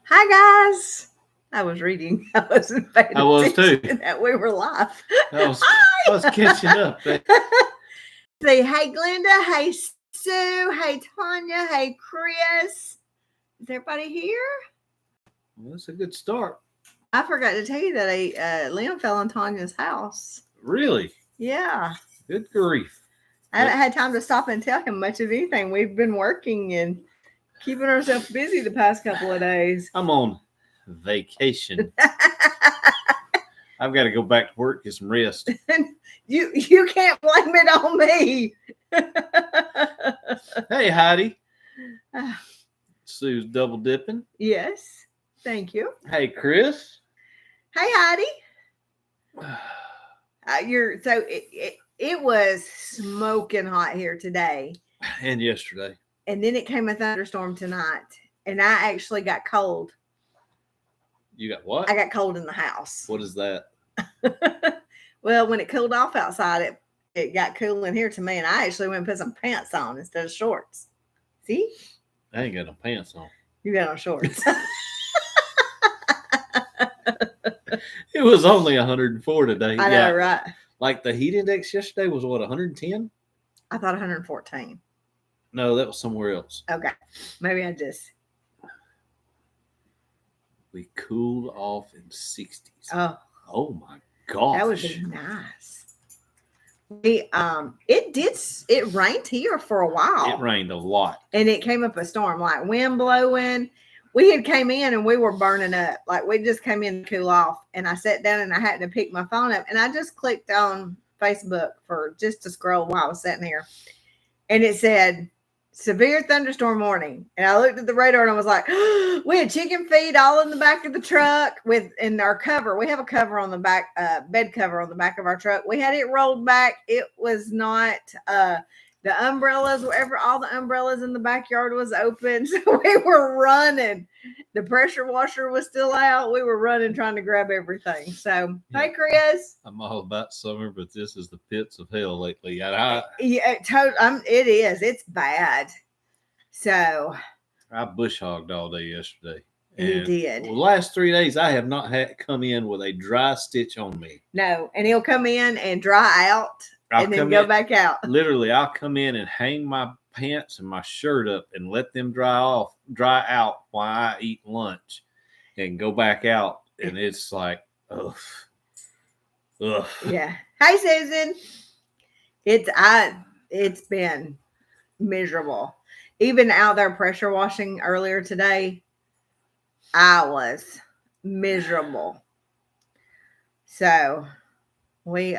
Hi guys. I was reading. I wasn't paying I was too. attention that we were live. I was I was catching Hi. up. Say hey Glenda. Hey Sue. Hey Tanya. Hey Chris. Is everybody here? Well, that's a good start. I forgot to tell you that a limb fell on Tanya's house. Really? Yeah. Good grief. I haven't had time to stop and tell him much of anything. We've been working and keeping ourselves busy the past couple of days. I'm on vacation. I've got to go back to work, get some rest. You can't blame it on me. Hey, Heidi. Sue's double dipping. Yes, thank you. Hey, Chris. Hey, Heidi. It was smoking hot here today, And yesterday. and then it came a thunderstorm tonight, and I actually got cold. You got what? I got cold in the house. What is that? Well, when it cooled off outside, it got cool in here to me, and I actually went and put some pants on instead of shorts. See? I ain't got no pants on. You got on shorts. It was only 104 today. I know, right? Like the heat index yesterday was what, 110? I thought 114. No, that was somewhere else. Okay. Maybe I just. We cooled off in 60s. Oh, my gosh. that would be nice. It rained here for a while. It rained a lot. And it came up a storm, like wind blowing. We had came in and we were burning up. Like we just came in to cool off. And I sat down and I had to pick my phone up. And I just clicked on Facebook for just to scroll while I was sitting here. And it said, severe thunderstorm warning. And I looked at the radar and I was like, we had chicken feed all in the back of the truck in our cover. We have a cover on the back, bed cover on the back of our truck. We had it rolled back. It was not, the umbrellas, wherever all the umbrellas in the backyard was open. So we were running. The pressure washer was still out. We were running, trying to grab everything. So, yeah. Hey, Chris. I'm all about summer, but this is the pits of hell lately. Yeah, it is. It's bad. So. I bush hogged all day yesterday. You did. The last 3 days, I have not had come in with a dry stitch on me. No, and he'll come in and dry out. And then go back out. Literally, I'll come in and hang my pants and my shirt up and let them dry out while I eat lunch and go back out. And it's like, ugh. Yeah. Hi, Susan. It's been miserable. Even out there pressure washing earlier today, I was miserable. So we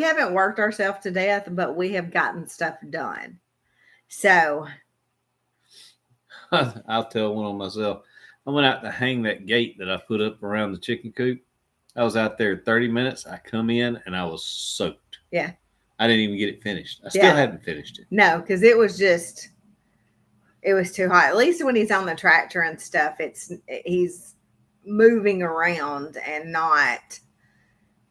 haven't worked ourselves to death, but we have gotten stuff done. So I'll tell one on myself. I went out to hang that gate that I put up around the chicken coop. I was out there 30 minutes. I come in and I was soaked. Yeah. I didn't even get it finished. I still haven't finished it. No, because it was too hot. At least when he's on the tractor and stuff, he's moving around and not.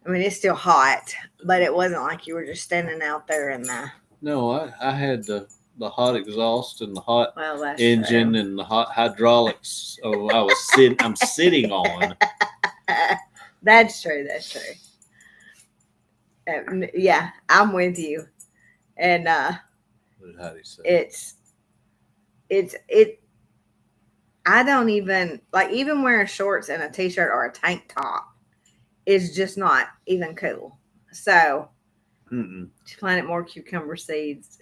I mean, it's still hot, but it wasn't like you were just standing out there in the. No, I had the hot exhaust and the hot true. engine and the hot hydraulics. So I'm sitting on. That's true. That's true. Yeah, I'm with you. And what did Heidi say? I don't even wearing shorts and a t-shirt or a tank top is just not even cool. So just Planet More cucumber seeds.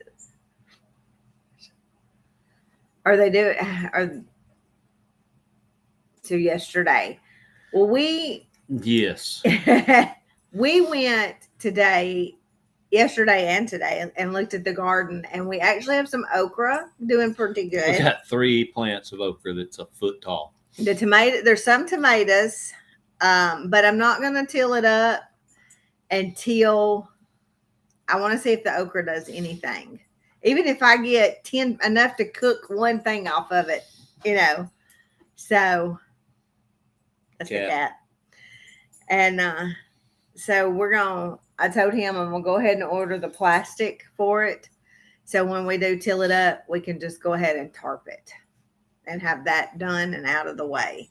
So yesterday. Well, yes. We went yesterday and today and looked at the garden, and we actually have some okra doing pretty good. We got 3 plants of okra that's a foot tall. There's some tomatoes, but I'm not going to till it up until I want to see if the okra does anything. Even if I get enough to cook one thing off of it, So that's the cat. And so I told him I'm going to go ahead and order the plastic for it. So when we do till it up, we can just go ahead and tarp it. and have that done and out of the way.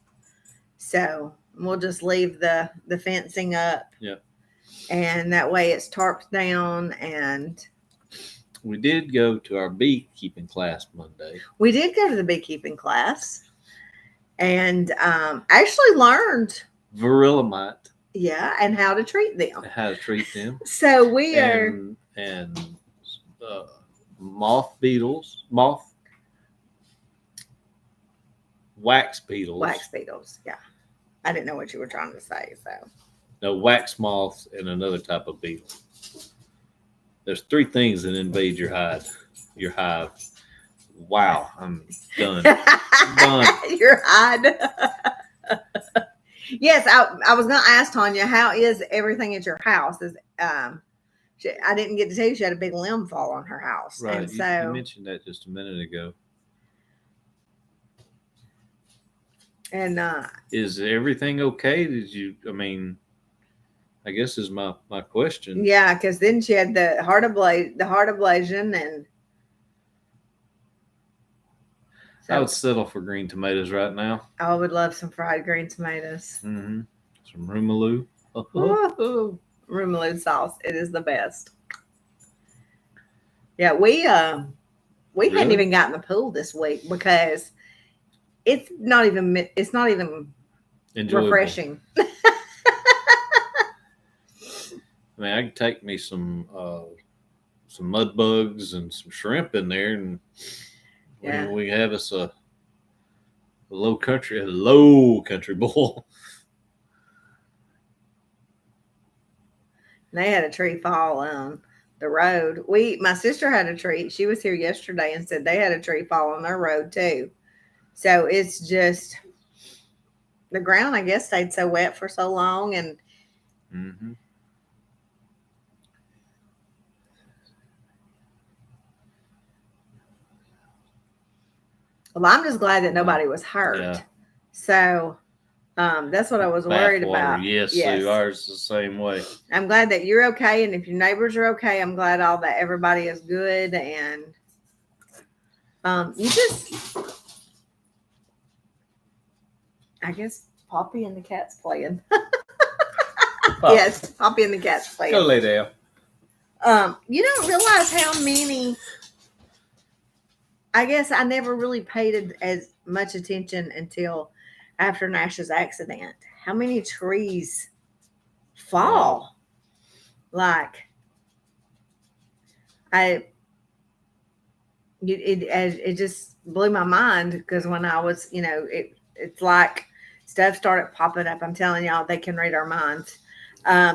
So we'll just leave the fencing up. Yep. And that way it's tarped down. And we did go to our beekeeping class Monday. We did go to the beekeeping class and actually learned Virillamite. Yeah, and how to treat them. How to treat them. So we and moth beetles, wax beetles. Wax beetles, yeah. I didn't know what you were trying to say, so. No, wax moths and another type of beetle. There's 3 things that invade your hive. Wow, I'm done. Done. Your hive. Yes, I was going to ask Tanya, how is everything at your house? I didn't get to tell you she had a big limb fall on her house. Right, and so you mentioned that just a minute ago. And is everything okay? I guess is my question. Yeah, because then she had the heart ablation, and so I would settle for green tomatoes right now. I would love some fried green tomatoes. Mm-hmm. Some Rumaloo. Rumaloo sauce. It is the best. Yeah, we hadn't even gotten the pool this week because it's not even enjoyable. Refreshing. I could take me some mud bugs and some shrimp in there, and we have us a low country bowl. They had a tree fall on the road. My sister had a tree. She was here yesterday and said they had a tree fall on their road too. So it's just the ground, I guess, stayed so wet for so long, and mm-hmm. Well, I'm just glad that nobody was hurt. Yeah. So that's what I was worried about. Yes. So ours is the same way. I'm glad that you're okay, and if your neighbors are okay, I'm glad everybody is good. And I guess Poppy and the cat's playing. Yes, Poppy and the cat's playing. Go lay down. You don't realize how many. I guess I never really paid as much attention until after Nash's accident. How many trees fall? Like, it just blew my mind because when I was, it's like stuff started popping up. I'm telling y'all, they can read our minds.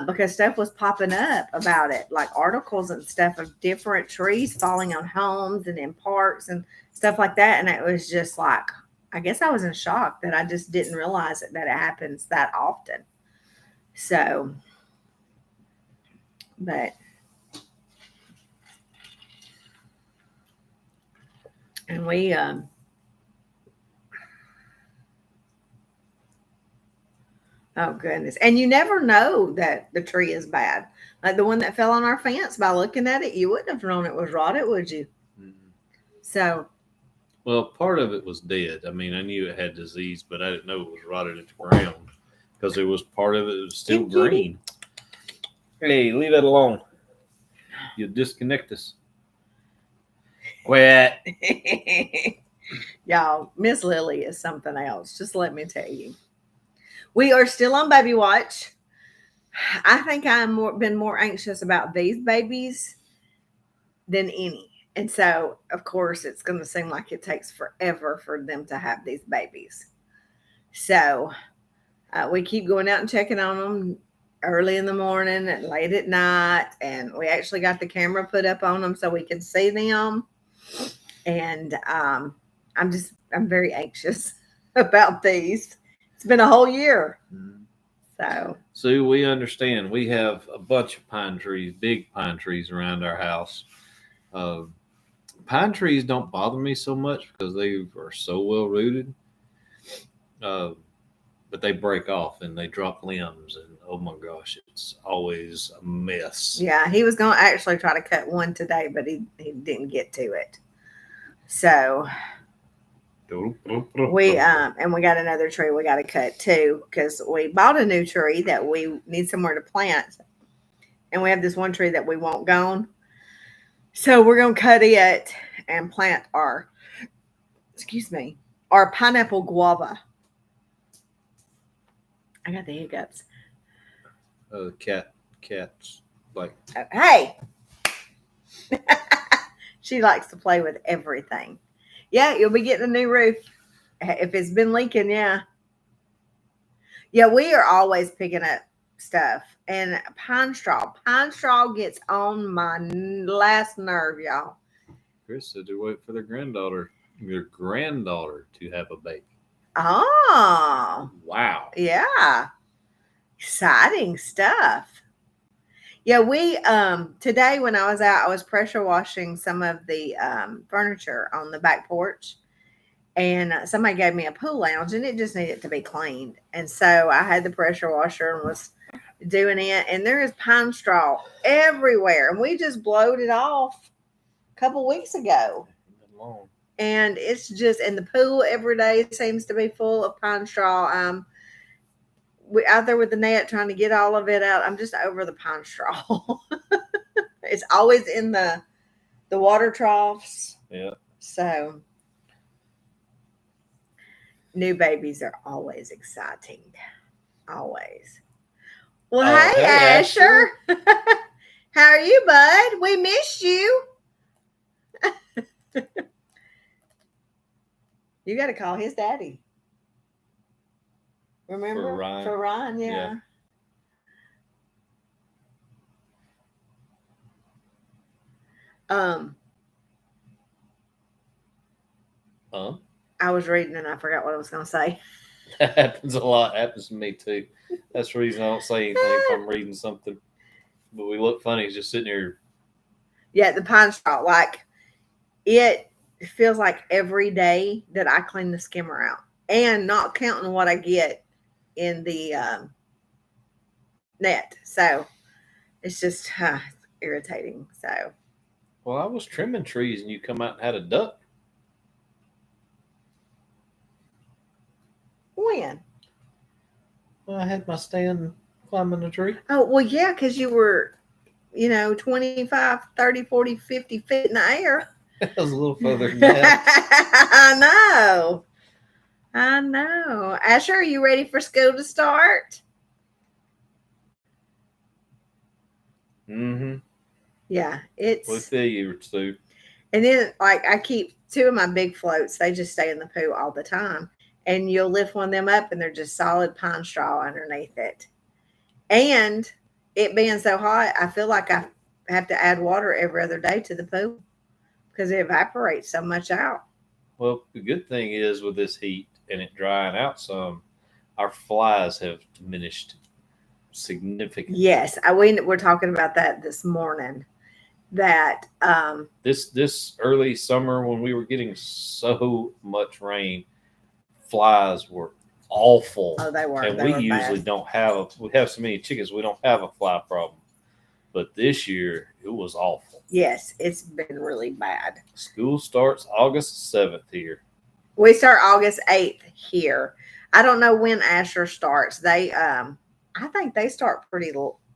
Because stuff was popping up about it, like articles and stuff of different trees falling on homes and in parks and stuff like that. And it was just like, I guess I was in shock that I just didn't realize that it happens that often. So, but, and we, oh, goodness. And you never know that the tree is bad. Like the one that fell on our fence, by looking at it, you wouldn't have known it was rotted, would you? Mm-hmm. So. Well, part of it was dead. I knew it had disease, but I didn't know it was rotted into the ground because it was part of it was still green. Hey, leave that alone. You'll disconnect us. Quit. Y'all, Miss Lily is something else. Just let me tell you. We are still on baby watch. I think I've been more anxious about these babies than any. And so, of course, it's going to seem like it takes forever for them to have these babies. So we keep going out and checking on them early in the morning and late at night. And we actually got the camera put up on them so we can see them. And I'm very anxious about these. It's been a whole year. So we understand. We have a bunch of pine trees, big pine trees around our house. Pine trees don't bother me so much because they are so well rooted. But they break off and they drop limbs. And oh my gosh, it's always a mess. Yeah, he was going to actually try to cut one today, but he didn't get to it. So. Don't We and we got another tree we got to cut too because we bought a new tree that we need somewhere to plant, and we have this one tree that we want gone. So we're gonna cut it and plant our our pineapple guava. I got the hiccups. Cats like. Hey, she likes to play with everything. Yeah, you'll be getting a new roof if it's been leaking. Yeah, we are always picking up stuff and pine straw. Pine straw gets on my last nerve, y'all. Chris said to wait for your granddaughter to have a baby. Oh, Wow. yeah, exciting stuff. Yeah, we today when I was out, I was pressure washing some of the furniture on the back porch, and somebody gave me a pool lounge, and it just needed to be cleaned, and so I had the pressure washer and was doing it, and there is pine straw everywhere, and we just blowed it off a couple weeks ago, and it's just in the pool every day seems to be full of pine straw. We out there with the net trying to get all of it out. I'm just over the pine straw. It's always in the water troughs. Yeah. So new babies are always exciting. Always. Well, hey Asher. How are you, bud? We missed you. You got to call his daddy. Remember? For Ryan, yeah. I was reading and I forgot what I was going to say. That happens a lot. Happens to me too. That's the reason I don't say anything if I'm reading something. But we look funny just sitting here. Yeah, the pine straw. Like, it feels like every day that I clean the skimmer out. And not counting what I get in the net. So it's just irritating. So, well, I was trimming trees and you come out and had a duck. When? Well, I had my stand climbing the tree. Oh, well, yeah, because you were, 25, 30, 40, 50 feet in the air. That was a little further than that. I know. Asher, are you ready for school to start? Mm-hmm. Yeah, it's. We'll feel you, Sue. And then, I keep two of my big floats. They just stay in the poo all the time. And you'll lift one of them up, and they're just solid pine straw underneath it. And it being so hot, I feel like I have to add water every other day to the pool because it evaporates so much out. Well, the good thing is with this heat and it drying out some, our flies have diminished significantly. Yes, we're talking about that this morning. That this early summer when we were getting so much rain, flies were awful. Oh, they were. And they we were usually bad. don't have we have so many chickens, we don't have a fly problem. But this year it was awful. Yes, it's been really bad. School starts August 7th here. We start August 8th here. I don't know when Asher starts. They I think they start pretty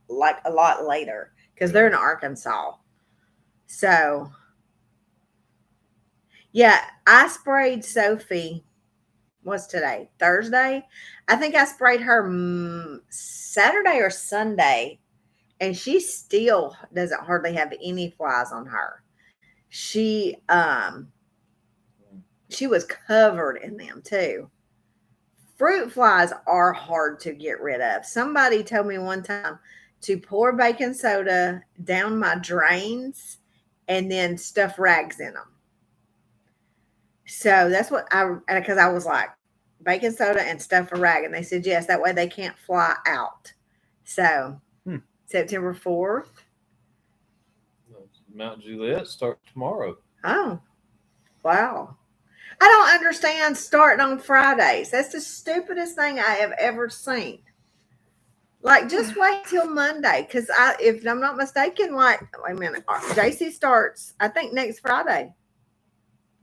like a lot later because they're in Arkansas. So yeah, I sprayed Sophie. What's today? Thursday? I think I sprayed her Saturday or Sunday, and she still doesn't hardly have any flies on her. She was covered in them too. Fruit flies are hard to get rid of. Somebody told me one time to pour baking soda down my drains and then stuff rags in them. So that's what because I was like, baking soda and stuff a rag. And they said, yes, that way they can't fly out. So September 4th. Mount Juliet start tomorrow. Oh, wow. I don't understand starting on Fridays. That's the stupidest thing I have ever seen. Like, just wait till Monday. Because if I'm not mistaken, wait a minute. JC starts, I think, next Friday.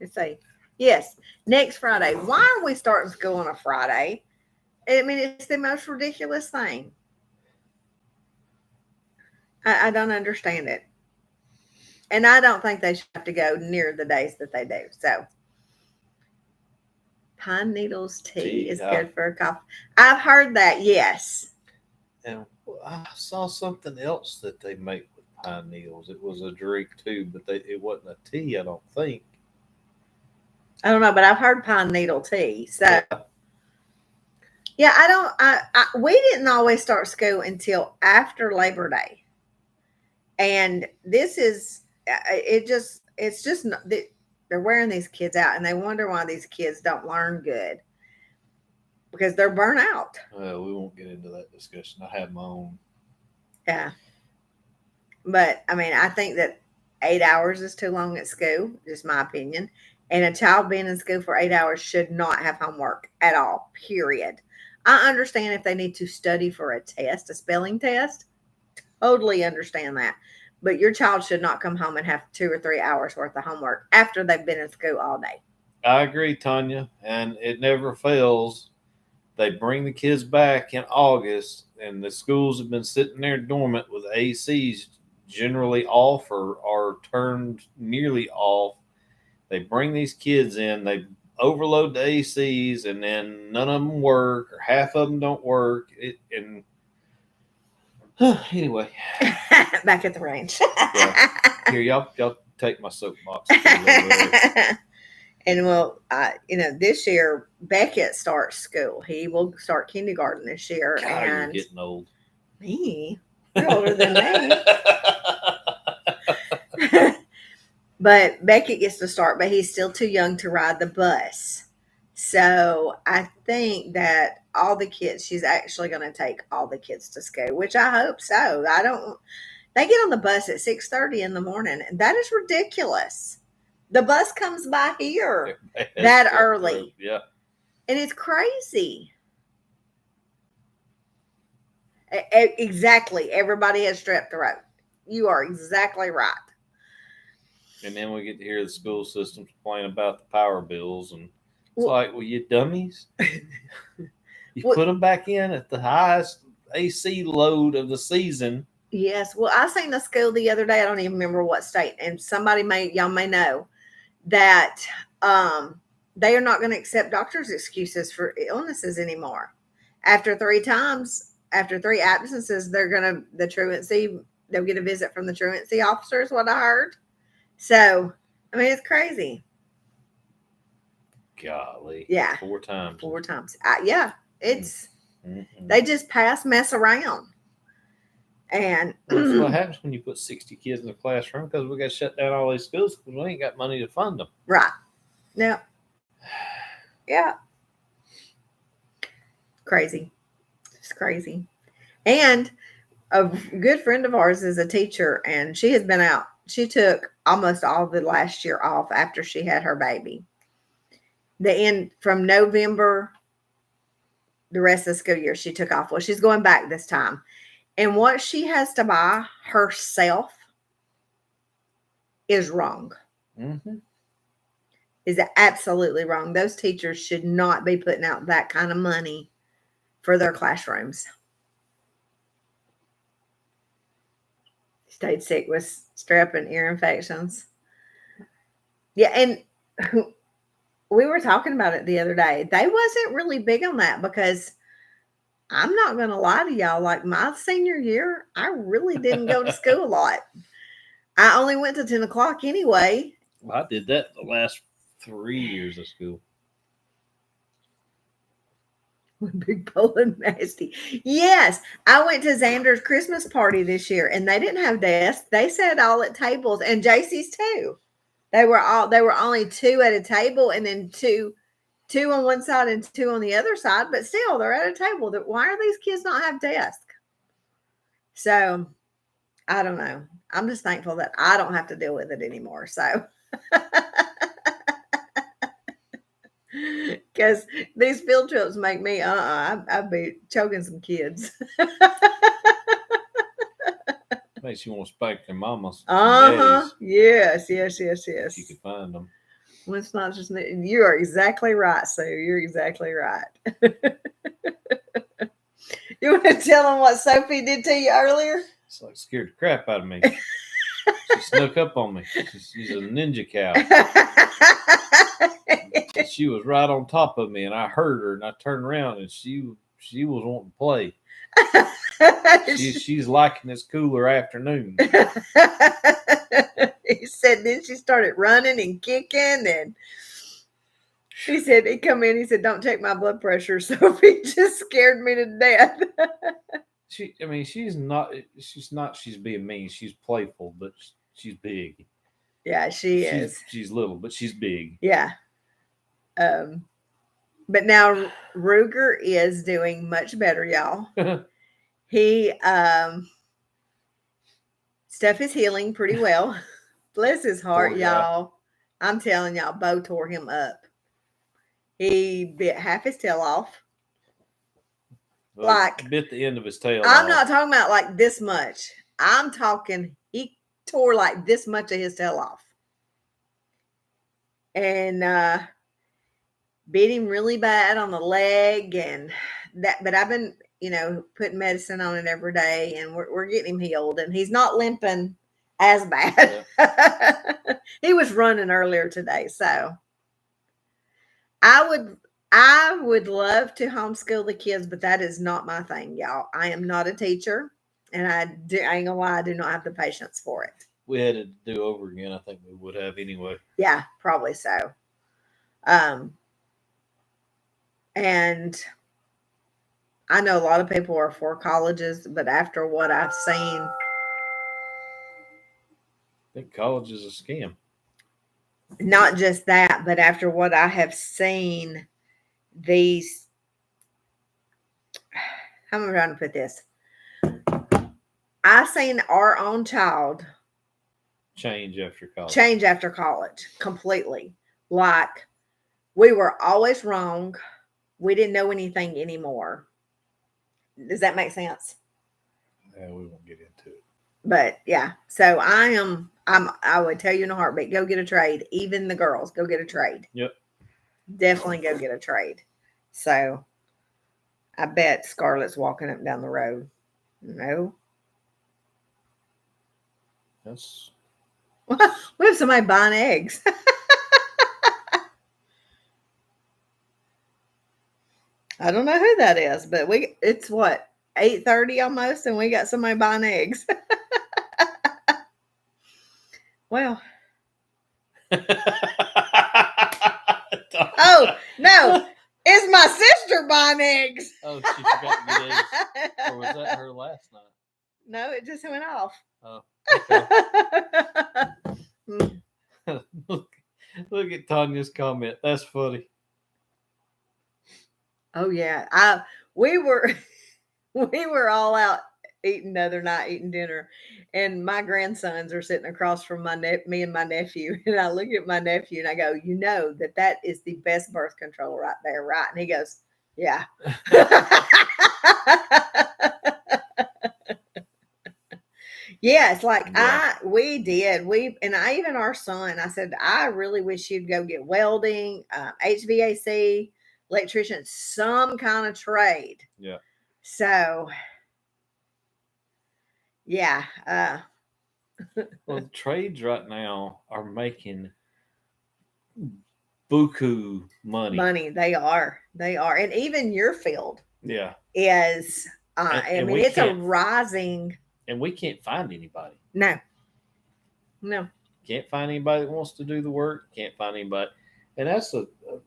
Let's see. Yes, next Friday. Why are we starting school on a Friday? I mean, it's the most ridiculous thing. I don't understand it. And I don't think they should have to go near the days that they do. So, pine needles tea is good for a cough. I've heard that, yes. And I saw something else that they make with pine needles. It was a drink too, but it wasn't a tea, I don't think. I don't know, but I've heard pine needle tea. So, yeah, we didn't always start school until after Labor Day. And this is, it's just, they're wearing these kids out and they wonder why these kids don't learn good because they're burnt out. Well, we won't get into that discussion. I have my own. Yeah. But I mean, I think that 8 hours is too long at school, just my opinion. And a child being in school for 8 hours should not have homework at all, period. I understand if they need to study for a test, a spelling test. Totally understand that. But your child should not come home and have 2 or 3 hours worth of homework after they've been in school all day. I agree, Tanya. And it never fails. They bring the kids back in August, and the schools have been sitting there dormant with ACs generally off or are turned nearly off. They bring these kids in, they overload the ACs, and then none of them work, or half of them don't work. Anyway, back at the range. Yeah. Here, y'all take my soapbox. And well, this year Beckett starts school. He will start kindergarten this year. God, and you're getting old. Me, you're older than me. But Beckett gets to start, but he's still too young to ride the bus. So I think that all the kids, she's actually going to take all the kids to school, which I hope so. They get on the bus at 6:30 in the morning, and that is ridiculous. The bus comes by here that early. Yeah. And it's crazy. Exactly. Everybody has strep throat. You are exactly right. And then we get to hear the school system complain about the power bills. And it's like, well, you dummies. You put them back in at the highest AC load of the season. Yes. Well, I seen a school the other day. I don't even remember what state. And y'all may know that they are not going to accept doctors' excuses for illnesses anymore. After 3 absences, the truancy, they'll get a visit from the truancy officer is what I heard. So, I mean, it's crazy. Golly. Yeah. 4 times. 4 times. Yeah. It's, they just mess around. And that's what happens when you put 60 kids in the classroom, because we got to shut down all these schools because we ain't got money to fund them. Right. No. Yeah. Crazy. It's crazy. And a good friend of ours is a teacher, and she has been out. She took almost all the last year off after she had her baby. The end from November, the rest of the school year, she took off. Well, she's going back this time. And what she has to buy herself is wrong. Mm-hmm. Is absolutely wrong. Those teachers should not be putting out that kind of money for their classrooms. Stayed sick with strep and ear infections. Yeah, and we were talking about it the other day. They wasn't really big on that because I'm not going to lie to y'all. Like my senior year, I really didn't go to school a lot. I only went to 10 o'clock anyway. Well, I did that the last 3 years of school. Big bowl of nasty. Yes, I went to Xander's Christmas party this year, and they didn't have desks. They sat all at tables, and JC's too. They were only 2 at a table, and then two on one side and 2 on the other side. But still, they're at a table. Why are these kids not have desks? So I don't know. I'm just thankful that I don't have to deal with it anymore. So. Because these field trips make me, I'd be choking some kids. Makes you want to spank their mamas. Yes. If you could find them. Well, it's not just you are exactly right, Sue. You're exactly right. You want to tell them what Sophie did to you earlier? It's like scared the crap out of me. She snuck up on me. She's a ninja cow. She was right on top of me, and I heard her, and I turned around, and she was wanting to play. She's liking this cooler afternoon. He said then she started running and kicking, and he said he come in. He said, "Don't check my blood pressure." Sophie just scared me to death. She's not. She's being mean. She's playful, but she's big. Yeah, she is. She's little, but she's big. Yeah. But now Ruger is doing much better, y'all. He stuff is healing pretty well. Bless his heart, y'all. I'm telling y'all, Bo tore him up. He bit half his tail off. Like bit the end of his tail. I'm not talking about like this much. I'm talking he tore like this much of his tail off. And bit him really bad on the leg and that, but I've been, putting medicine on it every day, and we're getting him healed, and he's not limping as bad. Yeah. He was running earlier today, so I would love to homeschool the kids, but that is not my thing, y'all. I am not a teacher, and I ain't gonna lie, I do not have the patience for it. We had to do over again. I think we would have anyway. Yeah, probably so. And I know a lot of people are for colleges, but after what I've seen, I think college is a scam. Not just that, but after what I have seen, how am I trying to put this? I've seen our own child change after college completely. Like, we were always wrong. We didn't know anything anymore. Does that make sense? Yeah, we won't get into it. But yeah, so I would tell you in a heartbeat, go get a trade. Even the girls, go get a trade. Yep. Definitely go get a trade. So I bet Scarlett's walking up and down the road. No. We have somebody buying eggs. I don't know who that is, but it's what, 8:30 almost, and we got somebody buying eggs. Well. Oh, no. It's my sister buying eggs. Oh, she forgot to get eggs. Or was that her last night? No, it just went off. Oh, okay. Look at Tanya's comment. That's funny. Oh yeah, we were all out eating the other night, eating dinner, and my grandsons are sitting across from me and my nephew, and I look at my nephew and I go, that is the best birth control right there, right? And he goes, yeah. Yeah, it's like even our son, I said, I really wish you'd go get welding, HVAC, electrician, some kind of trade. Yeah. So, yeah. Well, the trades right now are making buku money. They are. And even your field. Yeah. Is, it's a rising. And we can't find anybody. No. Can't find anybody that wants to do the work. Can't find anybody. And that's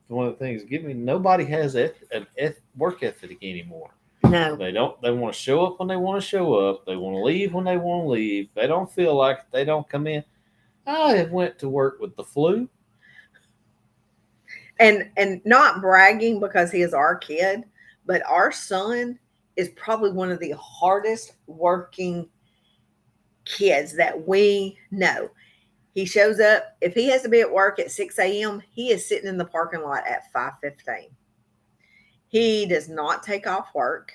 one of the things. Nobody has a work ethic anymore. No. They don't. They want to show up when they want to show up. They want to leave when they want to leave. They don't feel like they don't come in. I have went to work with the flu. And not bragging because he is our kid, but our son is probably one of the hardest working kids that we know. He shows up. If he has to be at work at 6 a.m., he is sitting in the parking lot at 5:15. He does not take off work.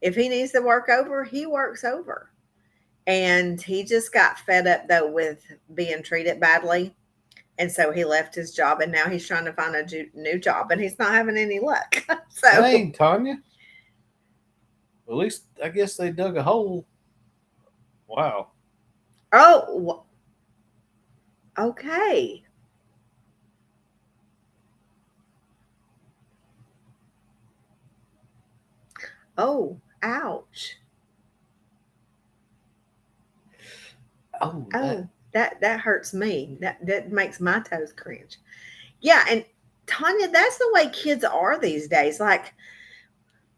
If he needs to work over, he works over. And he just got fed up, though, with being treated badly. And so he left his job, and now he's trying to find a new job, and he's not having any luck. So, dang, Tanya. At least I guess they dug a hole. Wow. oh, okay. Oh, ouch. Oh, Oh, that hurts me. That makes my toes cringe. Yeah, and Tanya, that's the way kids are these days. Like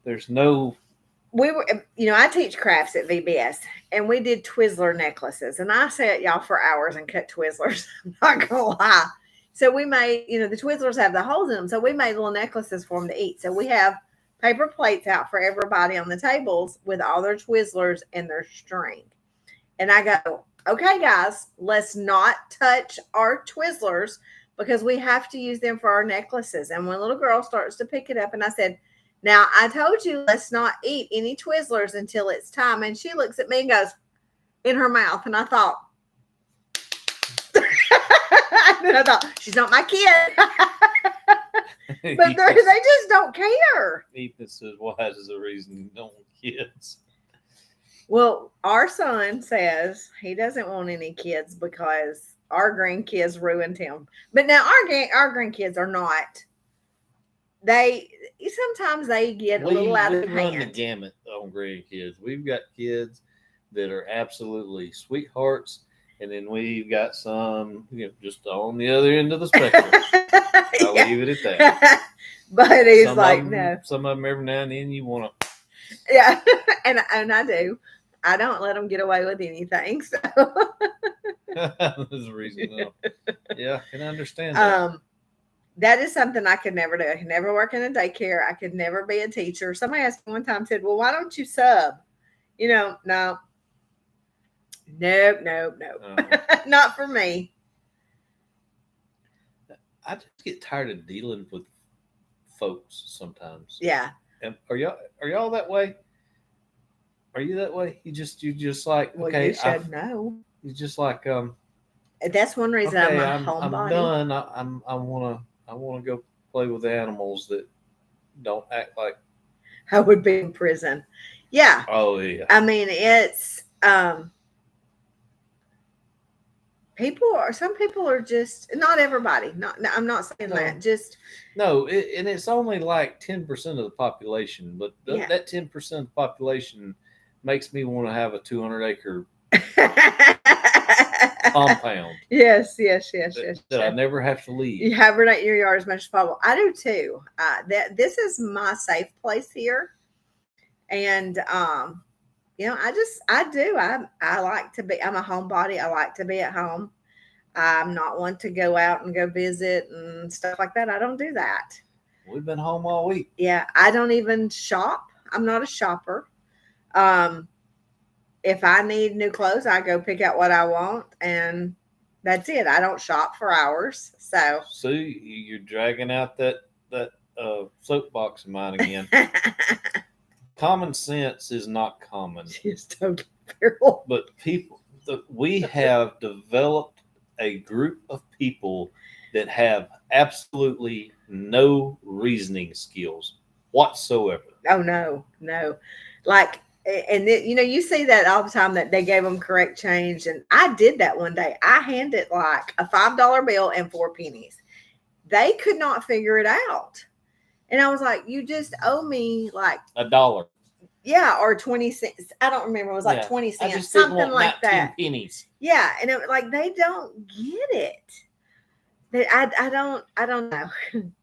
there's no. we were, I teach crafts at VBS, and we did Twizzler necklaces, and I sat y'all for hours and cut Twizzlers. I'm not gonna lie. So we made, the Twizzlers have the holes in them, so we made little necklaces for them to eat. So we have paper plates out for everybody on the tables with all their Twizzlers and their string. And I go, okay, guys, let's not touch our Twizzlers because we have to use them for our necklaces. And one little girl starts to pick it up, and I said, now, I told you let's not eat any Twizzlers until it's time. And she looks at me and goes, in her mouth. And I thought, she's not my kid. But they just don't care. Ethan says, wise is the reason you don't want kids. Well, our son says he doesn't want any kids because our grandkids ruined him. But now our grandkids are not. Sometimes they get a little out of hand. We run the gamut on grandkids. We've got kids that are absolutely sweethearts, and then we've got some, just on the other end of the spectrum. I'll leave it at that. But he's no. Some of them every now and then you want to. Yeah, and I do. I don't let them get away with anything. So there's a reason. Yeah, I can understand that. That is something I could never do. I could never work in a daycare. I could never be a teacher. Somebody asked me one time, said, well, why don't you sub? No. Nope. Not for me. I just get tired of dealing with folks sometimes. Yeah. And are y'all that way? Are you that way? You just like, well, okay. You should know. You just like that's one reason okay, I'm a homebody. I'm done. I wanna go play with animals that don't act like I would be in prison. Yeah. Oh yeah. I mean, it's some people are just, not everybody. I'm not saying that. Just no, and it's only like 10% of the population, but that 10% of the population makes me want to have a 200-acre compound. Yes. That I never have to leave. You hibernate your yard as much as possible. I do too. This is my safe place here, and I like to be. I'm a homebody. I like to be at home. I'm not one to go out and go visit and stuff like that. I don't do that. We've been home all week. Yeah, I don't even shop. I'm not a shopper. If I need new clothes, I go pick out what I want, and that's it. I don't shop for hours. So you're dragging out that soapbox of mine again. Common sense is not common. It's totally feral. But we have developed a group of people that have absolutely no reasoning skills whatsoever. Oh, no. Like, and you see that all the time, that they gave them correct change. And I did that one day. I handed like a $5 bill and 4 pennies. They could not figure it out. And I was like, you just owe me like $1. Yeah, or 20 cents. I don't remember. It was like 20 cents. I just something like that. 10 pennies. Yeah. And like, they don't get it. I don't know.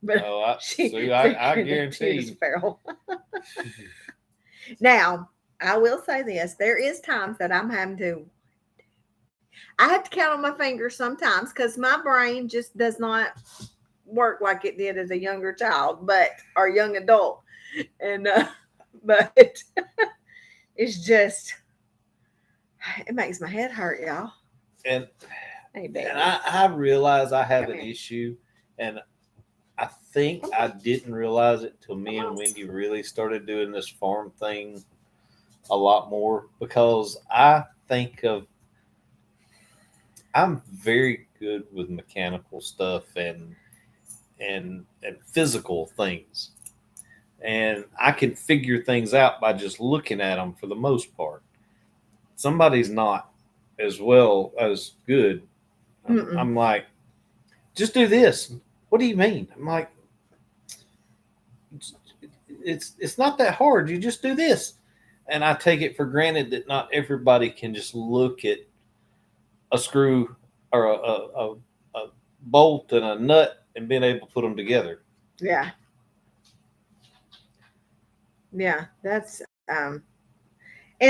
But I guarantee you. Feral. Now, I will say this. There is times that I have to count on my fingers sometimes because my brain just does not work like it did as a younger child, or young adult. And, but it's just, it makes my head hurt, y'all. And I realize I have an issue, and I think I didn't realize it till me and Wendy really started doing this farm thing a lot more, because I'm very good with mechanical stuff and physical things. And I can figure things out by just looking at them for the most part. Somebody's not as well as good. I'm like, just do this. What do you mean? I'm like, it's not that hard. You just do this. And I take it for granted that not everybody can just look at a screw or a bolt and a nut and being able to put them together. Yeah. Yeah, that's and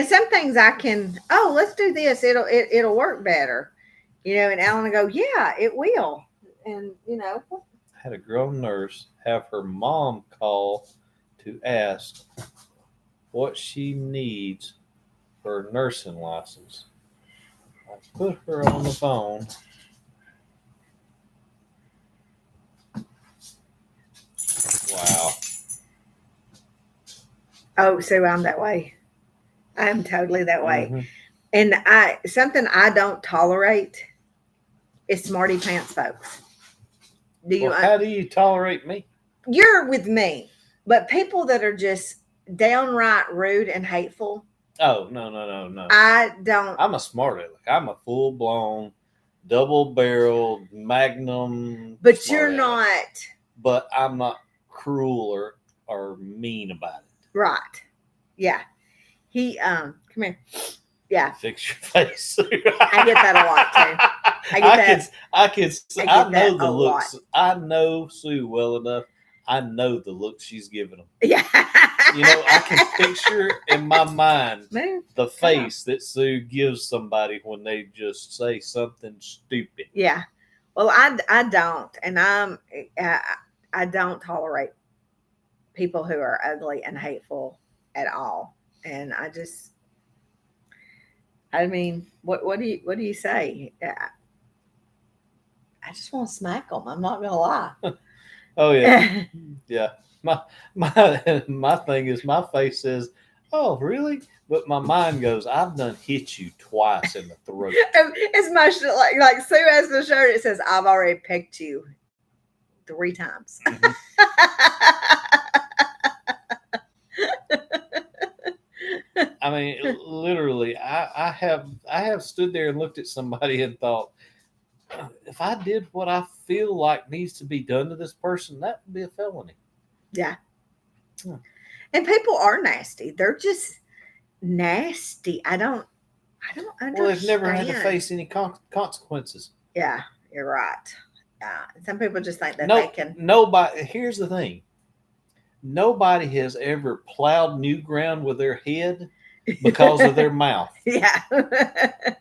some things I can, oh, let's do this. It'll work better. And Alan will go, yeah, it will. And Had a girl nurse have her mom call to ask what she needs for a nursing license. I put her on the phone. Wow. Oh, so I'm that way. I'm totally that way. Mm-hmm. And something I don't tolerate is smarty pants folks. How do you tolerate me? You're with me, but people that are just downright rude and hateful. Oh, no. I don't. I'm a smart aleck. I'm a full blown, double barreled Magnum. But you're not. But I'm not cruel or mean about it. Right. Yeah. He come here. Yeah. Fix your face. I get that a lot too. I know the looks. I know Sue well enough. I know the look she's giving them. Yeah. I can picture in my mind the face that Sue gives somebody when they just say something stupid. Yeah. Well, I don't, and I don't tolerate people who are ugly and hateful at all. And I mean, what do you say? I just want to smack them. I'm not gonna lie. Oh yeah, yeah. My thing is, my face says, "Oh really?" But my mind goes, "I've done hit you twice in the throat." It's my like Sue has the shirt. It says, "I've already pecked you 3 times." Mm-hmm. I mean, literally, I have stood there and looked at somebody and thought, if I did what I feel like needs to be done to this person, that would be a felony. Yeah. And people are nasty. They're just nasty. I don't understand. Well, they've never had to face any consequences. Yeah, you're right. Yeah. Some people just think that they can. Nobody. Here's the thing. Nobody has ever plowed new ground with their head because of their mouth. Yeah. I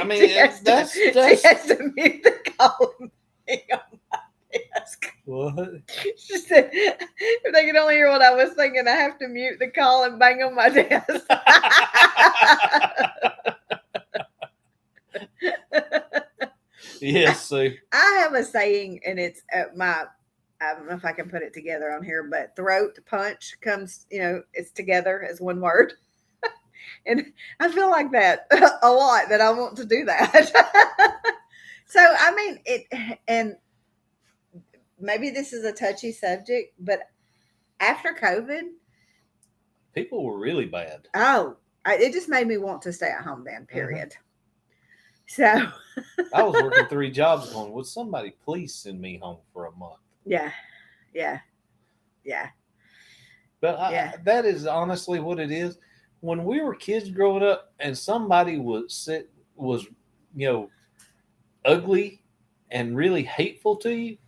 mean, that's she has to mute the calling thing on my desk. What? She said, if they could only hear what I was thinking, I have to mute the call and bang on my desk. Yes, Sue. I have a saying, and it's I don't know if I can put it together on here, but throat punch comes, it's together as one word. And I feel like that a lot, that I want to do that. So, I mean, and maybe this is a touchy subject, but after COVID, people were really bad. Oh, it just made me want to stay at home then, period. So I was working 3 jobs going, would somebody please send me home for a month? Yeah. But that is honestly what it is. When we were kids growing up and somebody was ugly and really hateful to you,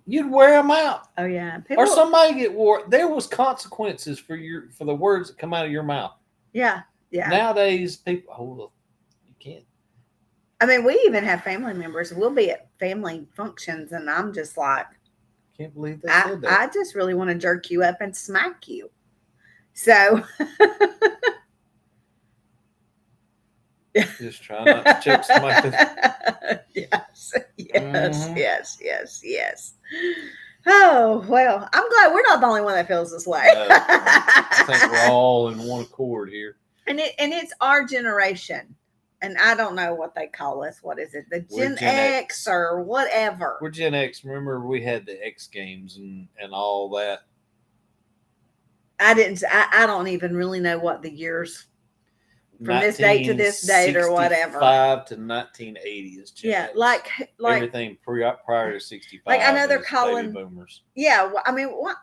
you'd wear them out. Oh yeah. Or somebody get wore. There was consequences for the words that come out of your mouth. Yeah. Nowadays, people, you can't. I mean, we even have family members. We'll be at family functions, and I'm just like, can't believe they said that. I just really want to jerk you up and smack you. So, just try not to choke somebody. Yes. Oh well, I'm glad we're not the only one that feels this way. I think we're all in one accord here. And it's our generation. And I don't know what they call us. What is it? The Gen X or whatever. We're Gen X. Remember we had the X Games and all that. I don't even really know what the years from this date to this date or whatever. 5 to 1980 is Gen yeah, X. like everything prior to 65. Like I know they're calling baby boomers. Yeah, I mean, what?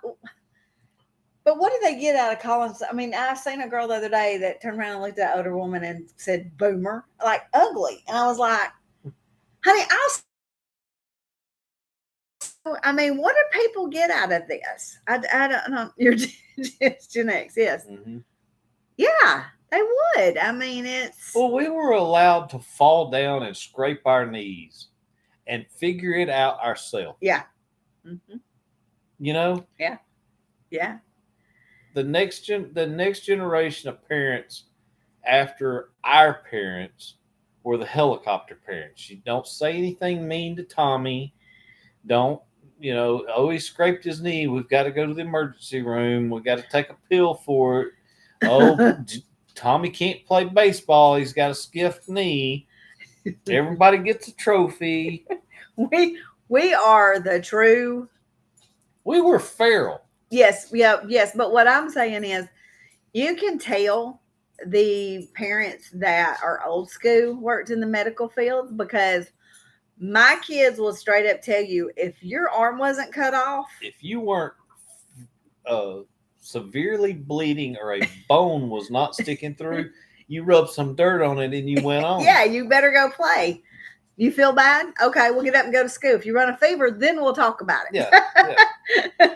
But what do they get out of calling? I mean, I seen a girl the other day that turned around and looked at an older woman and said "boomer," like ugly, and I was like, "Honey, I mean, what do people get out of this? I don't know. You're Gen X, yes, Mm-hmm. Yeah, they would. I mean, it's well, we were allowed to fall down and scrape our knees and figure it out ourselves. Yeah. Mm-hmm. You know. Yeah. Yeah. The next generation of parents after our parents were the helicopter parents. You don't say anything mean to Tommy. Don't, he scraped his knee. We've got to go to the emergency room. We've got to take a pill for it. Oh, Tommy can't play baseball. He's got a skiffed knee. Everybody gets a trophy. We are the true. We were feral. Yes, yeah, yes. But what I'm saying is, you can tell the parents that are old school worked in the medical field, because my kids will straight up tell you, if your arm wasn't cut off, if you weren't severely bleeding or a bone was not sticking through, you rubbed some dirt on it and you went on. Yeah, you better go play. You feel bad? Okay, we'll get up and go to school. If you run a fever, then we'll talk about it. Yeah.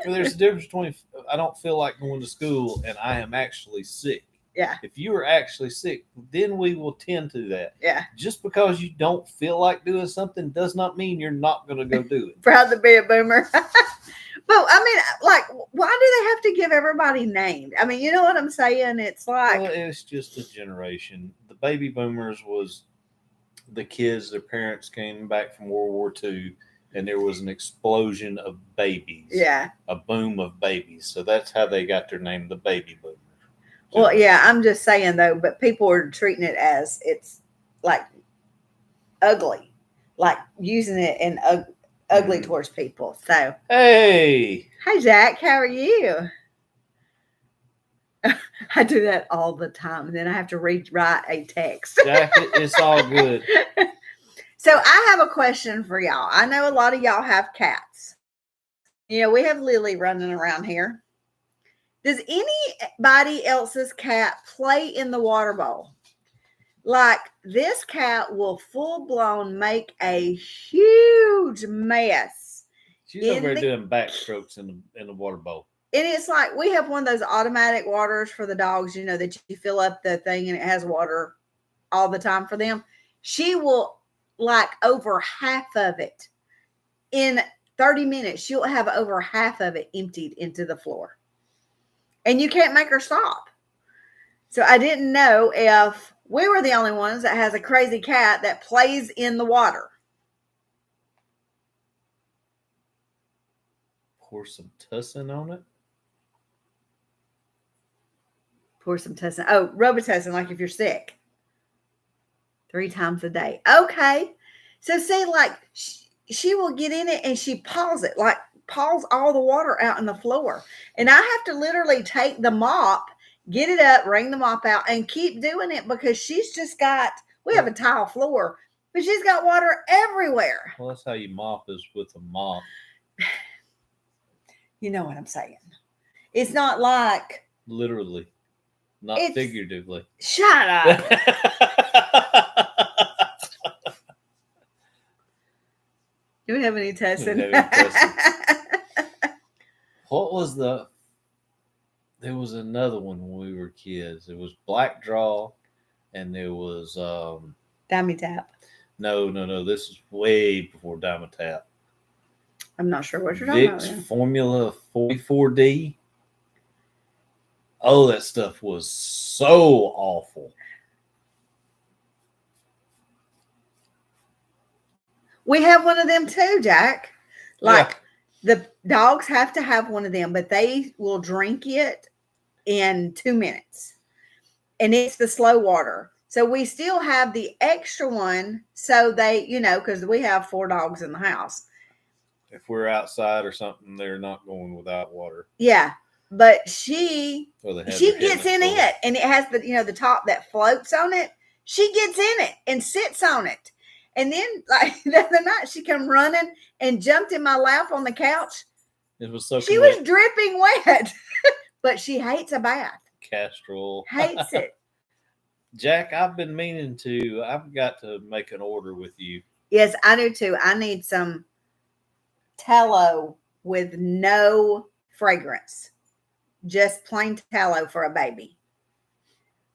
There's a difference between I don't feel like going to school and I am actually sick. Yeah. If you are actually sick, then we will tend to that. Yeah. Just because you don't feel like doing something does not mean you're not going to go do it. Proud to be a boomer. But I mean, like, why do they have to give everybody names? I mean, you know what I'm saying? It's like, well, it's just a generation. The baby boomers was the kids, their parents came back from World War II, and there was an explosion of babies. Yeah. A boom of babies. So that's how they got their name, the baby boomers. Well, yeah, I'm just saying though, but people are treating it as it's like ugly, like using it in ugly towards people. So, hey, Jack, how are you? I do that all the time, and then I have to rewrite a text. Jack, it's all good. So I have a question for y'all. I know a lot of y'all have cats. We have Lily running around here. Does anybody else's cat play in the water bowl? Like, this cat will full blown make a huge mess. She's over there doing backstrokes in the water bowl. And it's like, we have one of those automatic waters for the dogs, that you fill up the thing and it has water all the time for them. She will, like, over half of it in 30 minutes, she'll have over half of it emptied into the floor. And you can't make her stop. So I didn't know if we were the only ones that has a crazy cat that plays in the water. Pour some tussin on it. Pour some tussin. Oh, Robitussin, like if you're sick. 3 times a day. Okay. So see, like, she will get in it and she paws it, like paws all the water out in the floor. And I have to literally take the mop, get it up, wring the mop out, and keep doing it, because she's just got, we have a tile floor, but she's got water everywhere. Well, that's how you mop, is with a mop. You know what I'm saying? It's not like literally, not figuratively. Shut up. Do we have any testing? What was there was another one when we were kids. It was Black Draw, and there was Dimey Tap. No. This is way before Dimey Tap. I'm not sure what you're talking about. Vicks Formula 44D. Oh, that stuff was so awful. We have one of them too, Jack. Like, the dogs have to have one of them, but they will drink it in 2 minutes. and it's the slow water. So we still have the extra one. So they, because we have 4 dogs in the house. If we're outside or something, they're not going without water. Yeah. But she gets in full. it, and it has the top that floats on it. She gets in it and sits on it. And then like the other night she come running and jumped in my lap on the couch. It was so she was dripping wet. But she hates a bath. Castrol. Hates it. Jack, I've been meaning to. I've got to make an order with you. Yes, I do too. I need some tallow with no fragrance. Just plain tallow for a baby.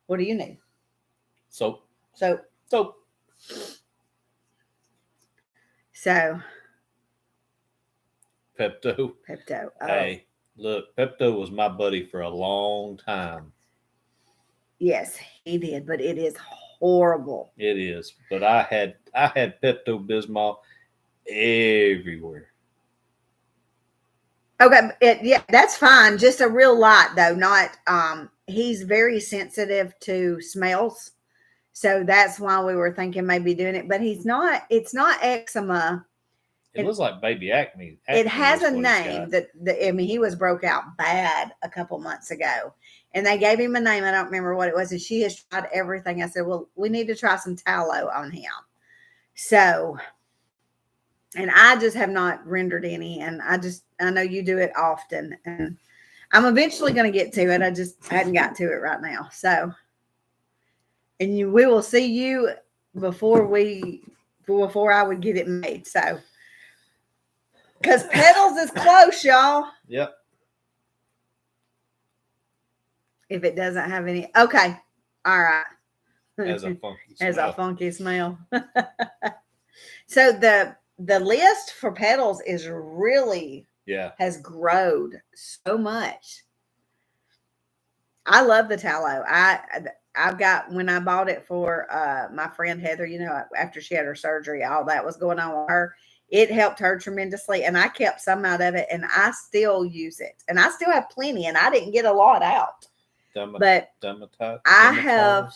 What do you need? Soap. So. Pepto. Oh. Hey, look, Pepto was my buddy for a long time. Yes, he did, but it is horrible. It is, but I had Pepto Bismol everywhere. Okay, yeah, that's fine. Just a real light though, not he's very sensitive to smells. So that's why we were thinking maybe doing it, but it's not eczema. It looks like baby acne. It has a name he was broke out bad a couple months ago, and they gave him a name. I don't remember what it was, and she has tried everything. I said, well, we need to try some tallow on him. So, and I just have not rendered any, and I know you do it often, and I'm eventually going to get to it. I just hadn't got to it right now. So, and we will see you before I would get it made. So. Because Petals is close, y'all. Yep. If it doesn't have any. Okay. All right. As a funky smell. As a funky smell. So the list for Petals is really has grown so much. I love the tallow. I've got, when I bought it for my friend Heather, after she had her surgery, all that was going on with her. It helped her tremendously, and I kept some out of it, and I still use it, and I still have plenty, and I didn't get a lot out. But I have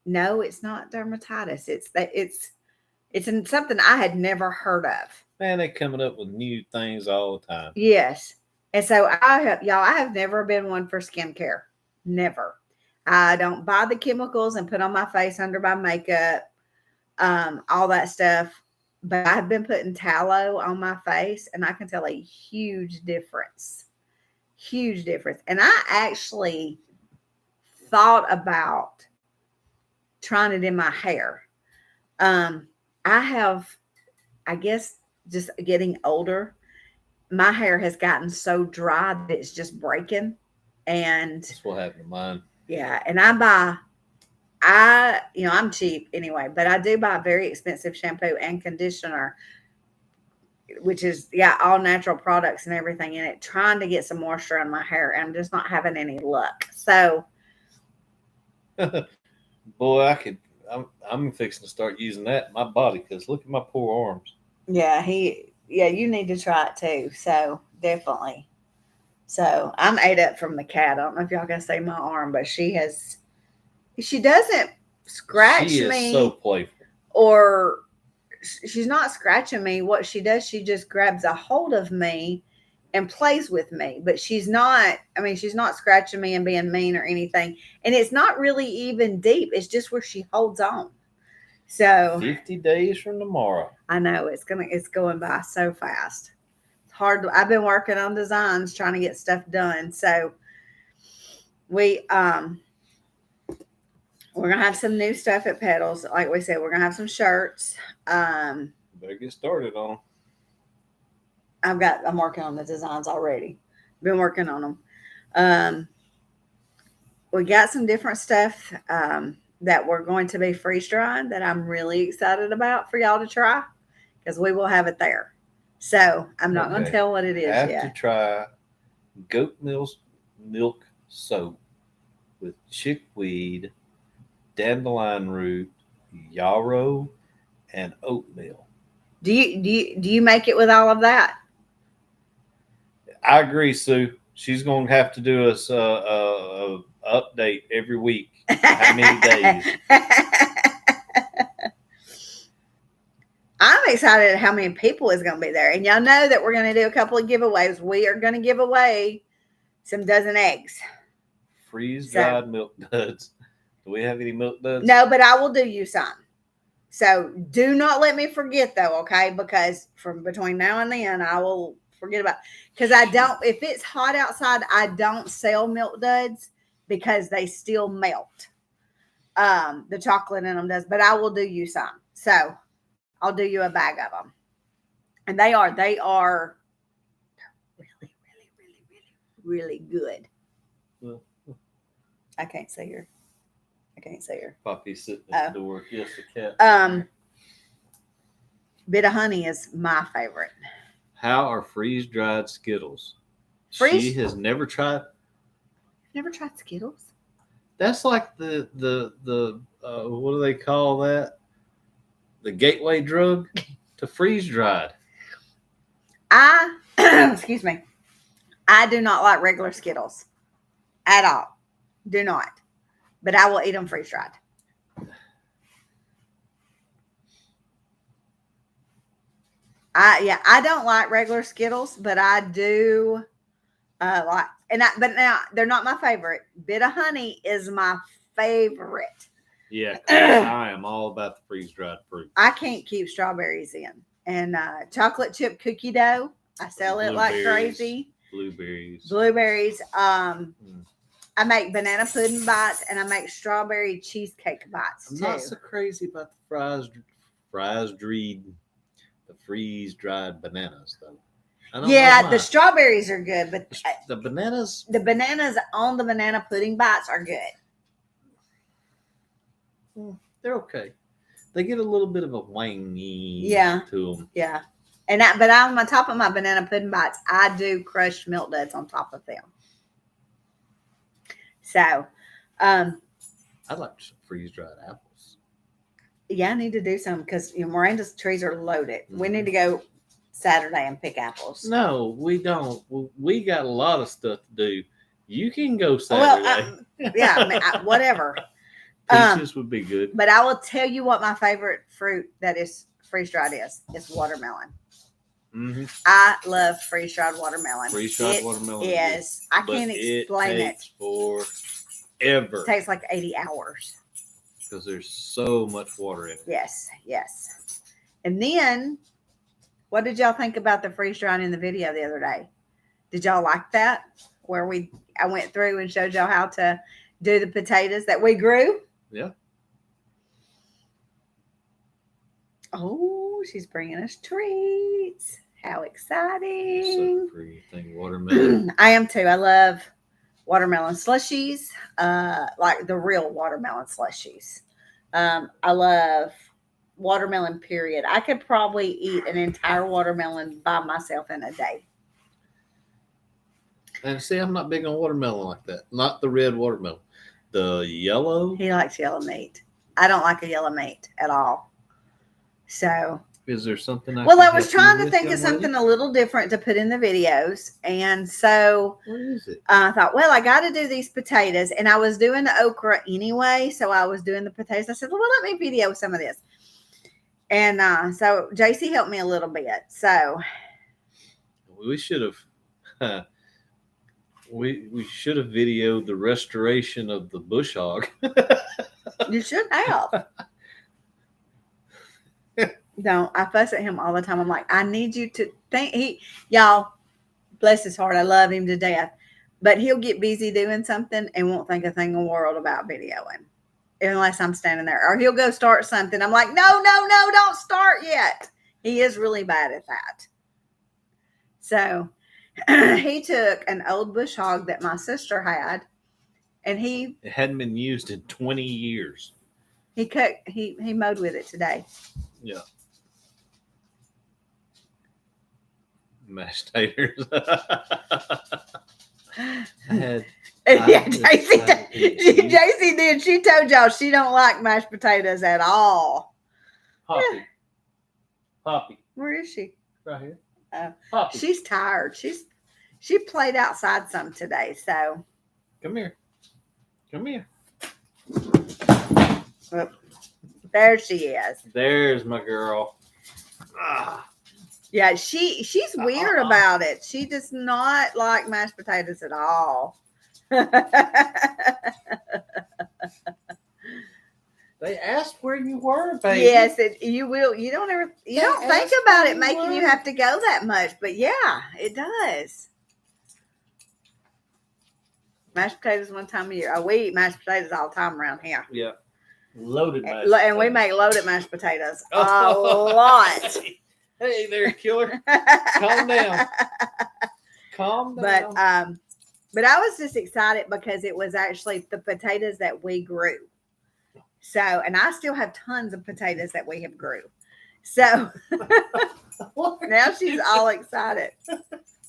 no, it's not dermatitis. It's something I had never heard of. Man, they're coming up with new things all the time. Yes, and so I have never been one for skincare. Never. I don't buy the chemicals and put on my face under my makeup, all that stuff. But I've been putting tallow on my face, and I can tell a huge difference. Huge difference. And I actually thought about trying it in my hair. I guess just getting older, my hair has gotten so dry that it's just breaking. And that's what happened to mine. Yeah. And I'm cheap anyway, but I do buy very expensive shampoo and conditioner, which is, all natural products and everything in it, trying to get some moisture on my hair. And I'm just not having any luck. So. Boy, I'm fixing to start using that in my body, because look at my poor arms. Yeah, you need to try it too. So definitely. So I'm ate up from the cat. I don't know if y'all can see my arm, but she doesn't scratch me. She is so playful. Or she's not scratching me. What she does, she just grabs a hold of me and plays with me. But she's not scratching me and being mean or anything. And it's not really even deep. It's just where she holds on. So 50 days from tomorrow. I know it's going by so fast. It's hard. I've been working on designs, trying to get stuff done. So we're gonna have some new stuff at Petals. Like we said, we're gonna have some shirts. Better get started on. I'm working on the designs already. Been working on them. We got some different stuff that we're going to be freeze drying that I'm really excited about for y'all to try, because we will have it there. So I'm not going to tell what it is yet. To try goat milk soap with chickweed, dandelion root, yarrow, and oatmeal. Do you make it with all of that? I agree, Sue. She's going to have to do us a update every week. How many days? I'm excited at how many people is going to be there. And y'all know that we're going to do a couple of giveaways. We are going to give away some dozen eggs. Freeze-dried milk duds. Do we have any milk duds? No, but I will do you some. So do not let me forget, though, okay? Because from between now and then, I will forget about. Because I don't. If it's hot outside, I don't sell milk duds because they still melt. The chocolate in them does, but I will do you some. So I'll do you a bag of them, and they are really, really good. Well, I can't see her. Poppy's sitting at the door. Yes, the cat. Bit of honey is my favorite. How are freeze-dried Skittles? Freeze? She has never tried. Never tried Skittles. That's like the what do they call that? The gateway drug to freeze-dried. Excuse me. I do not like regular Skittles at all. Do not. But I will eat them freeze-dried. I don't like regular Skittles, but I do like, but now they're not my favorite. Bit of honey is my favorite. Yeah, I am all about the freeze-dried fruit. I can't keep strawberries in. And chocolate chip cookie dough, I sell it like crazy. Blueberries. I make banana pudding bites and I make strawberry cheesecake bites too. I'm not so crazy about the freeze-dried bananas though. Yeah, the strawberries are good, but the bananas on the banana pudding bites are good. They're okay. They get a little bit of a wangy to them. Yeah. But on my top of my banana pudding bites, I do crushed milk duds on top of them. So, I like freeze-dried apples. Yeah, I need to do some because Miranda's trees are loaded. Mm-hmm. We need to go Saturday and pick apples. No, we don't. We got a lot of stuff to do. You can go Saturday. Well, whatever. Peaches would be good. But I will tell you what my favorite fruit that is freeze-dried is watermelon. Mm-hmm. I love freeze-dried watermelon. Freeze-dried watermelon. Yes. I can't explain it. Takes forever. It takes like 80 hours. Because there's so much water in it. Yes. And then, what did y'all think about the freeze-dried in the video the other day? Did y'all like that? Where I went through and showed y'all how to do the potatoes that we grew? Yeah. Oh, she's bringing us treats. How exciting. So pretty thing, watermelon. I am too. I love watermelon slushies, like the real watermelon slushies. I love watermelon, period. I could probably eat an entire watermelon by myself in a day. And see, I'm not big on watermelon like that. Not the red watermelon. The yellow. He likes yellow meat. I don't like a yellow meat at all. So. Is there something I was trying to think of something a little different to put in the videos. And so. What is it? I thought, well, I got to do these potatoes. And I was doing the okra anyway. So I was doing the potatoes. I said, well, let me video some of this. And so JC helped me a little bit. So. We should have. We should have videoed the restoration of the bush hog. You should have. No, I fuss at him all the time. I'm like, I need you to think. Y'all, bless his heart, I love him to death. But he'll get busy doing something and won't think a thing in the world about videoing. Unless I'm standing there. Or he'll go start something. I'm like, no, don't start yet. He is really bad at that. So he took an old bush hog that my sister had, and it hadn't been used in 20 years. He mowed with it today. Yeah. Mashed taters. JC did. She told y'all she don't like mashed potatoes at all. Poppy. Where is she? Right here. She's tired. She played outside some today, so come here. Come here. There she is. There's my girl. Ah. Yeah, she's weird about it. She does not like mashed potatoes at all. They asked where you were, baby. Yes, you will. You don't think about it making you have to go that much, but yeah, it does. Mashed potatoes one time a year. Oh, we eat mashed potatoes all the time around here. Yeah. Loaded mashed potatoes. And we make loaded mashed potatoes a lot. Hey there, killer. Calm down. Calm down. But I was just excited because it was actually the potatoes that we grew. So, and I still have tons of potatoes that we have grew. So now she's all excited.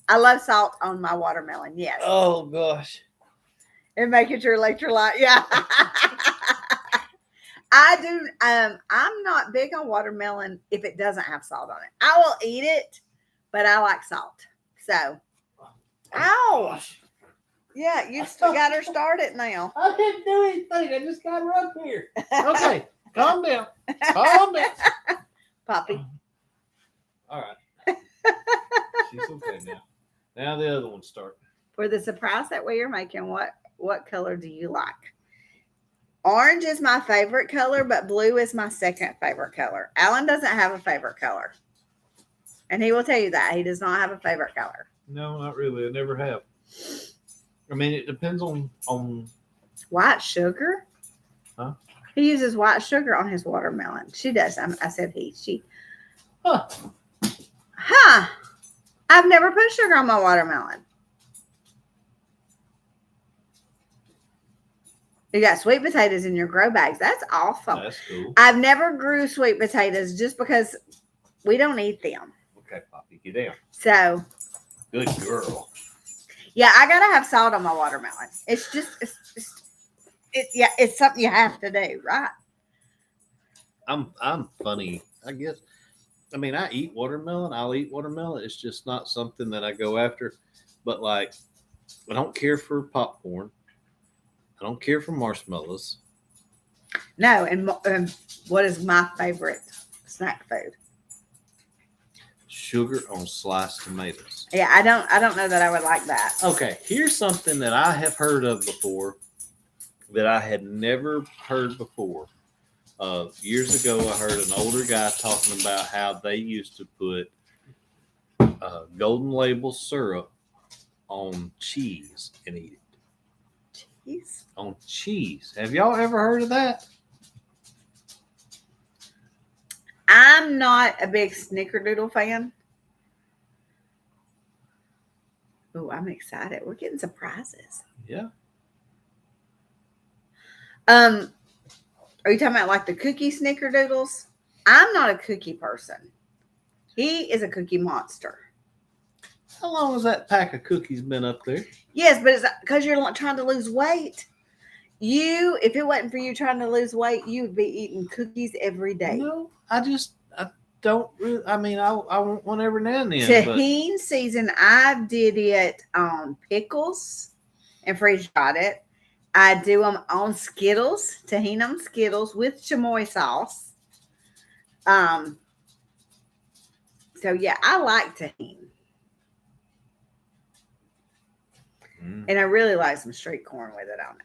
I love salt on my watermelon. Yes. Oh gosh. And make it your electrolyte. Yeah. I do. I'm not big on watermelon if it doesn't have salt on it. I will eat it, but I like salt. So, ow. Yeah, you got her started now. I didn't do anything. I just got her up here. Okay, calm down. Calm down. Poppy. All right. She's okay now. Now the other one's starting. For the surprise that we are making, what color do you like? Orange is my favorite color, but blue is my second favorite color. Alan doesn't have a favorite color. And he will tell you that. He does not have a favorite color. No, not really. I never have. I mean, it depends on white sugar. Huh? He uses white sugar on his watermelon. She does. I said she. Huh. I've never put sugar on my watermelon. You got sweet potatoes in your grow bags. That's awesome. That's cool. I've never grew sweet potatoes just because we don't eat them. Okay, Poppy, get down. So. Good girl. Yeah, I gotta have salt on my watermelon. It's it's something you have to do, right? I'm funny, I guess. I mean, I eat watermelon. I'll eat watermelon. It's just not something that I go after. But like, I don't care for popcorn. I don't care for marshmallows. No, and what is my favorite snack food? Sugar on sliced tomatoes. Yeah, I don't know that I would like that. Okay, here's something that I have heard of before that I had never heard before. Years ago, I heard an older guy talking about how they used to put golden label syrup on cheese and eat it. Cheese? On cheese. Have y'all ever heard of that? I'm not a big snickerdoodle fan. Oh, I'm excited. We're getting surprises. Yeah. Are you talking about like the cookie snickerdoodles? I'm not a cookie person. He is a cookie monster. How long has that pack of cookies been up there? Yes, but it's because you're trying to lose weight. If it wasn't for you trying to lose weight, you would be eating cookies every day. No, I don't really. I mean, I want one every now and then. Tahini season, I did it on pickles and freeze dried it. I do them on Skittles, tahini on Skittles with chamoy sauce. So yeah, I like tahini. And I really like some street corn with it on it.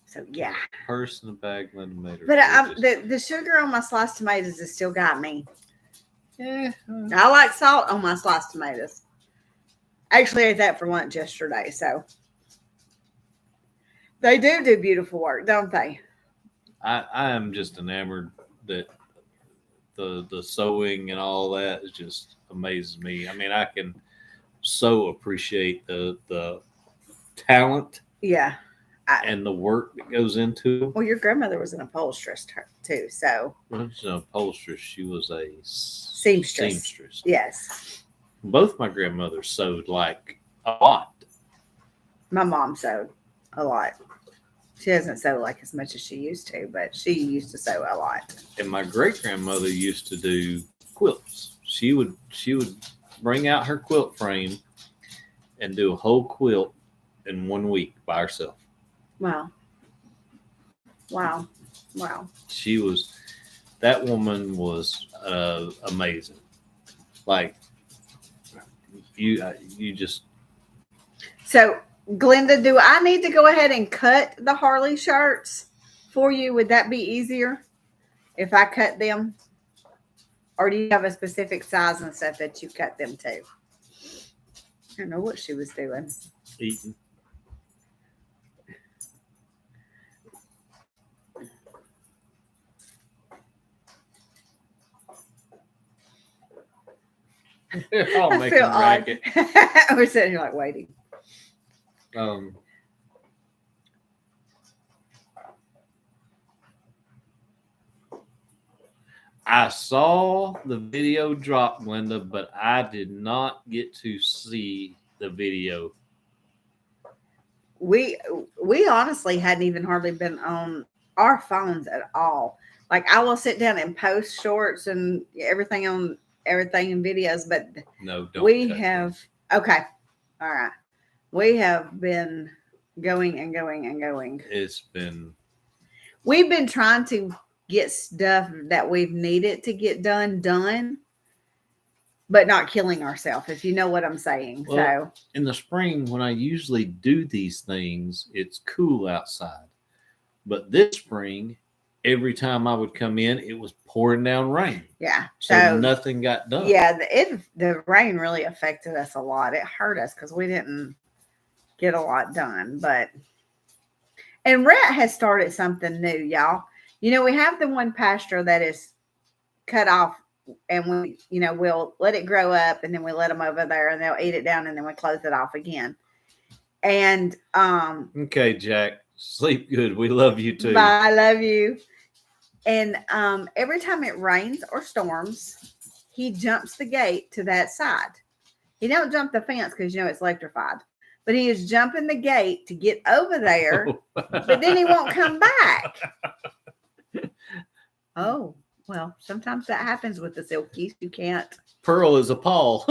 So yeah. Purse and a bag, Linda made her. But the sugar on my sliced tomatoes has still got me. Yeah. I like salt on my sliced tomatoes. I actually ate that for lunch yesterday, so they do beautiful work, don't they? I am just enamored that the sewing and all that is just amazes me. I mean, I can so appreciate the talent. Yeah. And the work that goes into it. Well, your grandmother was an upholsteress too, so. Well, she was an upholsteress. She was a seamstress. Yes. Both my grandmothers sewed like a lot. My mom sewed a lot. She doesn't sew like as much as she used to, but she used to sew a lot. And my great grandmother used to do quilts. She would bring out her quilt frame and do a whole quilt in 1 week by herself. Wow. Wow. Wow. That woman was amazing. Like you just. So, Glenda, do I need to go ahead and cut the Harley shirts for you? Would that be easier if I cut them? Or do you have a specific size and stuff that you cut them to? I don't know what she was doing. Eating. I'll make a racket. We're sitting here like waiting. I saw the video drop, Glenda, but I did not get to see the video. We honestly hadn't even hardly been on our phones at all. Like I will sit down and post shorts and everything in videos, but No, don't. We have okay. All right. We have been going and going and going. We've been trying to get stuff that we've needed to get done, but not killing ourselves, if you know what I'm saying. Well, so in the spring, when I usually do these things, it's cool outside. But this spring, every time I would come in, it was pouring down rain. Yeah. So nothing got done. Yeah, the rain really affected us a lot. It hurt us because we didn't get a lot done. And Rhett has started something new, y'all. You know, we have the one pasture that is cut off, and we'll let it grow up, and then we let them over there, and they'll eat it down, and then we close it off again. And okay, Jack, sleep good. We love you too. Bye, I love you. And every time it rains or storms, he jumps the gate to that side. He don't jump the fence because it's electrified. But he is jumping the gate to get over there, but then he won't come back. Oh, well, sometimes that happens with the Silkies. You can't. Pearl is a Paul.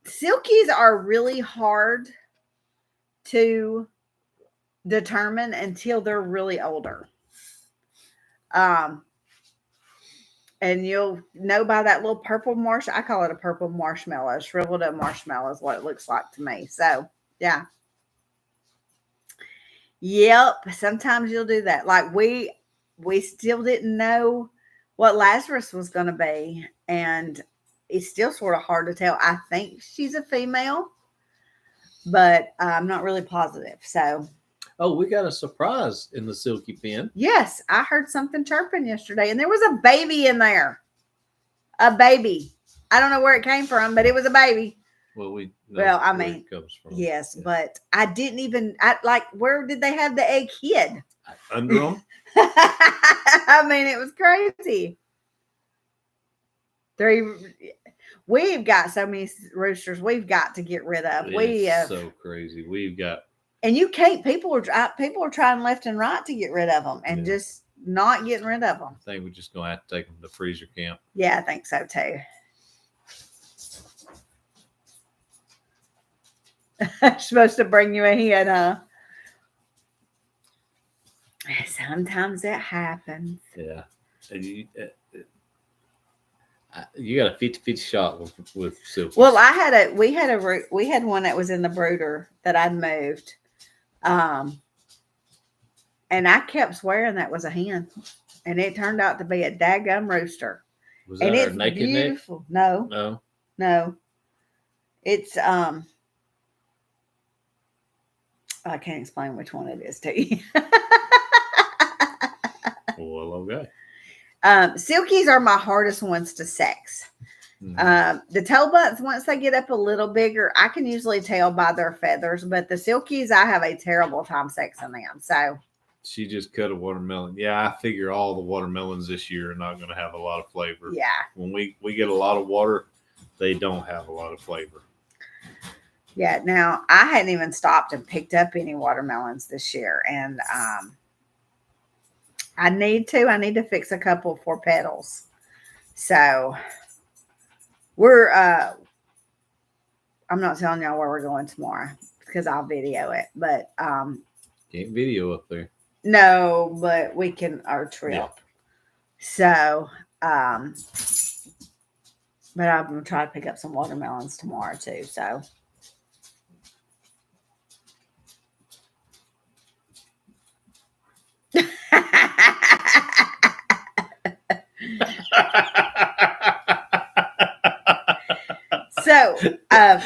Silkies are really hard to determine until they're really older. And you'll know by that little purple I call it a purple marshmallow. Shriveled up marshmallow is what it looks like to me. So, yeah. Yep. Sometimes you'll do that. Like we still didn't know what Lazarus was going to be. And it's still sort of hard to tell. I think she's a female, but I'm not really positive. So. Oh, we got a surprise in the Silky pen. Yes, I heard something chirping yesterday, and there was a baby in there. A baby. I don't know where it came from, but it was a baby. Well, I mean, it comes from. Yes, yeah. But I didn't even. Where did they have the egg hid? Under them. I mean, it was crazy. We've got so many roosters we've got to get rid of. It's so crazy. We've got. And you can't. People are trying left and right to get rid of them, and just not getting rid of them. I think we're just gonna have to take them to freezer camp. Yeah, I think so too. Supposed to bring you a hen, huh? Sometimes it happens. Yeah, and you got a 50-50 shot with Silky. Well, we had one that was in the brooder that I moved. And I kept swearing that was a hen, and it turned out to be a daggum rooster. Was that her naked beautiful. Neck? No. It's I can't explain which one it is to you. Well, okay. Silkies are my hardest ones to sex. Mm-hmm. The toe butts, once they get up a little bigger, I can usually tell by their feathers, but the Silkies, I have a terrible time sexing them. So she just cut a watermelon. Yeah, I figure all the watermelons this year are not going to have a lot of flavor. Yeah. When we get a lot of water, they don't have a lot of flavor. Yeah. Now, I hadn't even stopped and picked up any watermelons this year, and I need to fix a couple for petals. So we're I'm not telling y'all where we're going tomorrow because I'll video it. But can't video up there. No, but we can our trip. Yeah. So but I'm gonna try to pick up some watermelons tomorrow too. So so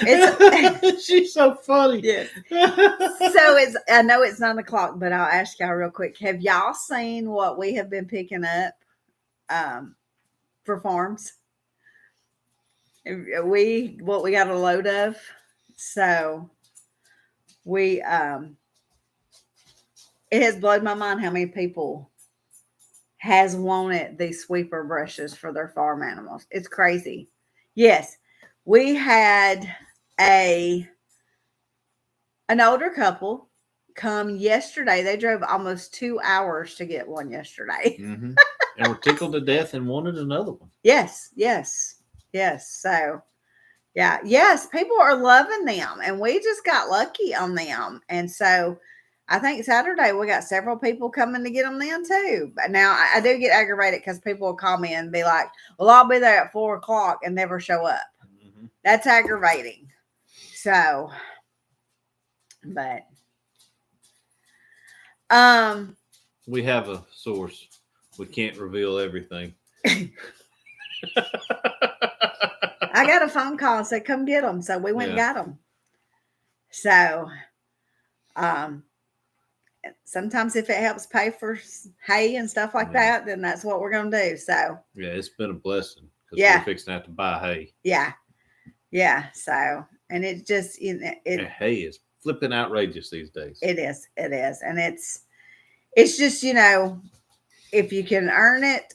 it's she's so funny. Yeah. So I know it's 9:00, but I'll ask y'all real quick. Have y'all seen what we have been picking up for farms? What we got a load of. So we it has blown my mind how many people has wanted these sweeper brushes for their farm animals. It's crazy. Yes, we had an older couple come yesterday. They drove almost 2 hours to get one yesterday. Mm-hmm. And were tickled to death and wanted another one. Yes. So, yeah. Yes, people are loving them. And we just got lucky on them. And so I think Saturday we got several people coming to get them then too. But now I do get aggravated because people will call me and be like, well, I'll be there at 4:00 and never show up. Mm-hmm. That's aggravating. So, but we have a source. We can't reveal everything. I got a phone call and said, come get them. So we went and got them. So, sometimes if it helps pay for hay and stuff like that, then that's what we're going to do. So, yeah, it's been a blessing because we're fixing to have to buy hay. Yeah. Yeah. So, and it just, hay is flipping outrageous these days. It is. And it's just, if you can earn it,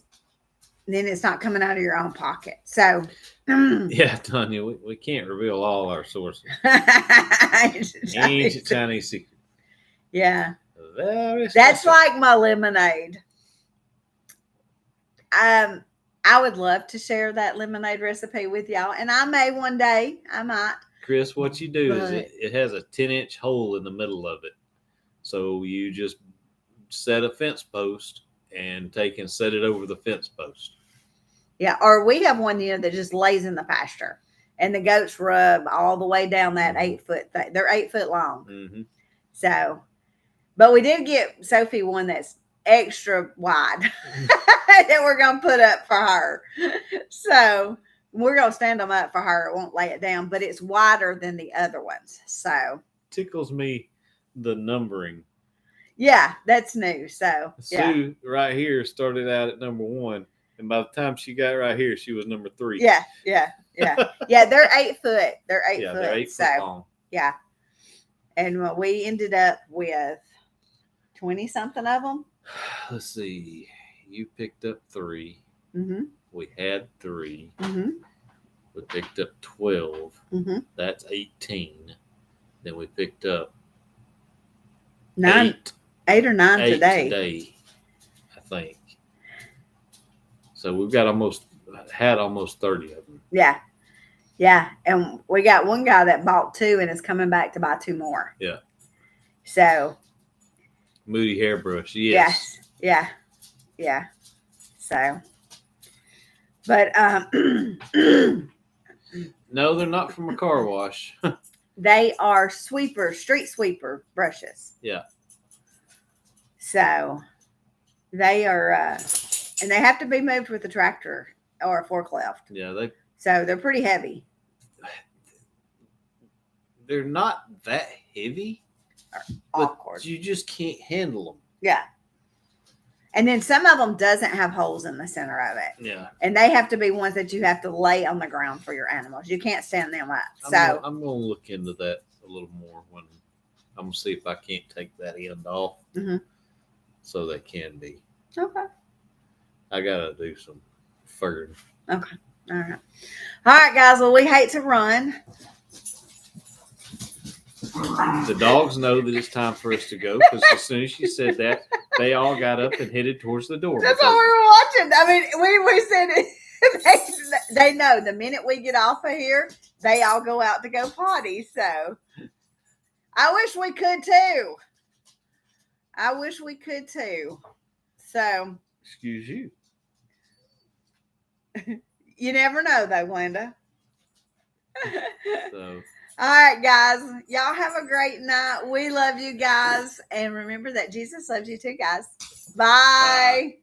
then it's not coming out of your own pocket. So, yeah, Tanya, we can't reveal all our sources. Ancient Chinese secret. Yeah. Very That's special. like my lemonade. I would love to share that lemonade recipe with y'all, and I may one day. I might. Chris, what you do is it has a 10-inch hole in the middle of it. So you just set a fence post and take and set it over the fence post. Yeah, or we have one that just lays in the pasture, and the goats rub all the way down that 8-foot thing. They're 8 foot long. Mm-hmm. So, but we did get Sophie one that's extra wide that we're going to put up for her. So we're going to stand them up for her. It won't lay it down, but it's wider than the other ones. So tickles me the numbering. Yeah, that's new. So Sue right here started out at number 1. And by the time she got right here, she was number 3. Yeah. Yeah, they're 8 foot. They're 8 foot. They're 8 foot long. Yeah. And we ended up with 20 something of them. Let's see. You picked up 3. Mm-hmm. We had 3. Mm-hmm. We picked up 12. Mm-hmm. That's 18. Then we picked up 9 or 9 today, I think. So we've got almost 30 of them. Yeah. And we got one guy that bought 2 and is coming back to buy 2 more. Yeah. So. Moody hairbrush. Yes. Yeah. So. But no, they're not from a car wash. They are street sweeper brushes. Yeah. So they are, and they have to be moved with a tractor or a forklift. Yeah, so they're pretty heavy. They're not that heavy, but you just can't handle them. Yeah. And then some of them doesn't have holes in the center of it. Yeah. And they have to be ones that you have to lay on the ground for your animals. You can't stand them up. So I'm going to look into that a little more when I'm going to see if I can't take that end off so they can be. Okay. I got to do some figuring. Okay. All right, guys. Well, we hate to run. The dogs know that it's time for us to go because as soon as she said that, they all got up and headed towards the door. That's what we were watching. I mean, we said it. they know the minute we get off of here, they all go out to go potty. So I wish we could too. I wish we could too. So Excuse you. You never know though, Glenda. So. All right, guys. Y'all have a great night. We love you guys. And remember that Jesus loves you too, guys. Bye. Bye.